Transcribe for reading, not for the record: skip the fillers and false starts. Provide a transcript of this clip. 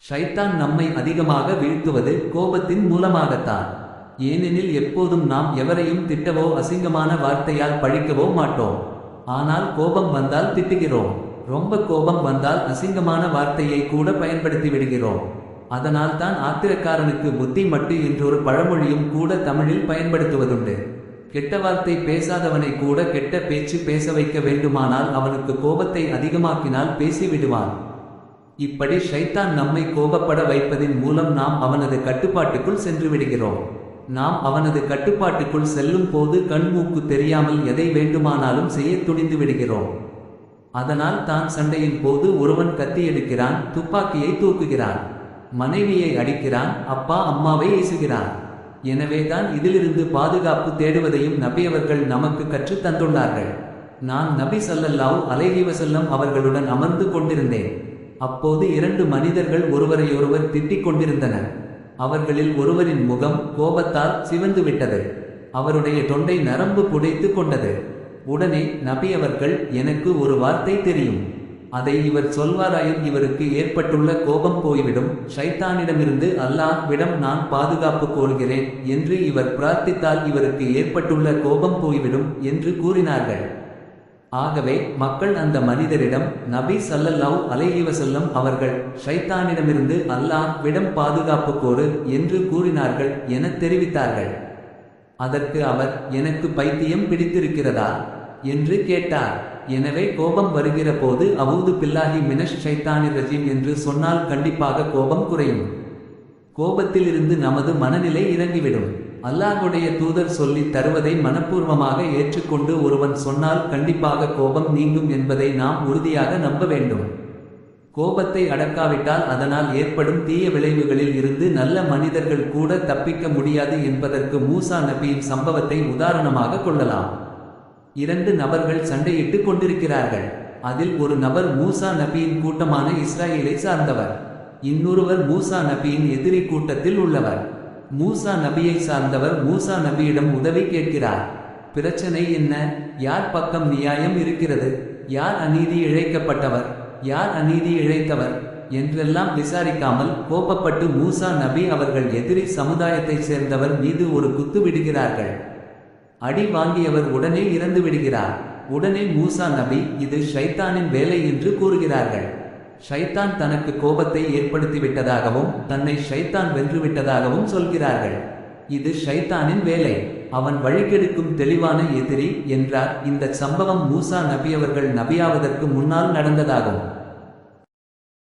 ஷைத்தான் நம்மை அதிகமாக வீழ்த்துவது கோபத்தின் மூலமாகத்தான். ஏனெனில் எப்போதும் நாம் எவரையும் திட்டவோ அசிங்கமான வார்த்தையால் பழிக்கவோ மாட்டோம். ஆனால் கோபம் வந்தால் திட்டுகிறோம். ரொம்ப கோபம் வந்தால் அசிங்கமான வார்த்தையை கூட பயன்படுத்தி விடுகிறோம். அதனால் தான் ஆத்திரக்காரனுக்கு புத்தி மட்டு என்றொரு பழமொழியும் கூட தமிழில் பயன்படுத்துவதுண்டு. கெட்ட வார்த்தை பேசாதவனை கூட கெட்ட பேச்சு பேச வைக்க வேண்டுமானால் அவனுக்கு கோபத்தை அதிகமாக்கினால் பேசிவிடுவான். இப்படி ஷைத்தான் நம்மை கோபப்பட வைப்பதின் மூலம் நாம் அவனது கட்டுப்பாட்டுக்குள் சென்று விடுகிறோம். நாம் அவனது கட்டுப்பாட்டுக்குள் செல்லும் போது கண் மூக்கு தெரியாமல் எதை வேண்டுமானாலும் செய்ய துணிந்து விடுகிறோம். அதனால் தான் சண்டையின் போது ஒருவன் கத்தி எடுக்கிறான், துப்பாக்கியை தூக்குகிறான், மனைவியை அடிக்கிறான், அப்பா அம்மாவை ஏசுகிறான். எனவேதான் இதிலிருந்து பாதுகாப்பு தேடுவதையும் நபியவர்கள் நமக்கு கற்றுத் தந்துள்ளார்கள். நான் நபி ஸல்லல்லாஹு அலைஹி வஸல்லம் அவர்களுடன் அமர்ந்து கொண்டிருந்தேன். அப்போது இரண்டு மனிதர்கள் ஒருவரையொருவர் திட்டிக் கொண்டிருந்தனர். அவர்களில் ஒருவரின் முகம் கோபத்தால் சிவந்து விட்டது. அவருடைய தொண்டை நரம்பு புடைத்து கொண்டது. உடனே நபியவர்கள், எனக்கு ஒரு வார்த்தை தெரியும், அதை இவர் சொல்வாராயின் இவருக்கு ஏற்பட்டுள்ள கோபம் போய்விடும். ஷைத்தானிடமிருந்து அல்லாஹ் விடம் நான் பாதுகாப்பு கோருகிறேன் என்று இவர் பிரார்த்தித்தால் இவருக்கு ஏற்பட்டுள்ள கோபம் போய்விடும் என்று கூறினார்கள். ஆகவே மக்கள் அந்த மனிதரிடம், நபி ஸல்லல்லாஹு அலைஹி வஸல்லம் அவர்கள் ஷைத்தானிடமிருந்து அல்லாஹ் விடம் பாதுகாப்பு கோரு என்று கூறினார்கள் என தெரிவித்தார்கள். அதற்கு அவர், எனக்கு பைத்தியம் பிடித்திருக்கிறதா என்று கேட்டார். எனவே கோபம் வருகிற போது அஊது பில்லாஹி மினஷ் ஷைத்தானிர் ரஜீம் என்று சொன்னால் கண்டிப்பாக கோபம் குறையும். கோபத்திலிருந்து நமது மனநிலை இறங்கிவிடும். அல்லாஹ்வுடைய தூதர் சொல்லி தருவதை மனப்பூர்வமாக ஏற்றுக்கொண்டு ஒருவன் சொன்னால் கண்டிப்பாக கோபம் நீங்கும் என்பதை நாம் உறுதியாக நம்ப வேண்டும். கோபத்தை அடக்காவிட்டால் அதனால் ஏற்படும் தீய விளைவுகளில் இருந்து நல்ல மனிதர்கள் கூட தப்பிக்க முடியாது என்பதற்கு மூசா நபியின் சம்பவத்தை உதாரணமாக கொள்ளலாம். இரண்டு நபர்கள் சண்டையிட்டு கொண்டிருக்கிறார்கள். அதில் ஒரு நபர் மூசா நபியின் கூட்டமான இஸ்ராயேலை சார்ந்தவர். இன்னொருவர் மூசா நபியின் எதிரி கூட்டத்தில் உள்ளவர். மூசா நபியை சார்ந்தவர் மூசா நபியிடம் உதவி கேட்கிறார். பிரச்சனை என்ன? யார் பக்கம் நியாயம் இருக்கிறது? யார் அநீதி இழைக்கப்பட்டவர்? யார் அநீதி இழைத்தவர் என்றெல்லாம் விசாரிக்காமல் கோபப்பட்டு மூசா நபி அவர்கள் எதிரி சமுதாயத்தைச் சேர்ந்தவர் மீது ஒரு குத்து விடுகிறார்கள். அடி வாங்கியவர் உடனே இறந்து விடுகிறார். உடனே மூசா நபி, இது ஷைத்தானின் வேலை என்று கூறுகிறார்கள். ஷைத்தான் தனக்கு கோபத்தை ஏற்படுத்திவிட்டதாகவும் தன்னை ஷைத்தான் வென்றுவிட்டதாகவும் சொல்கிறார்கள். இது ஷைத்தானின் வேலை, அவன் வழிகெடுக்கும் தெளிவான எதிரி என்றார். இந்த சம்பவம் மூசா நபியவர்கள் நபியாவதற்கு முன்னால் நடந்ததாகும்.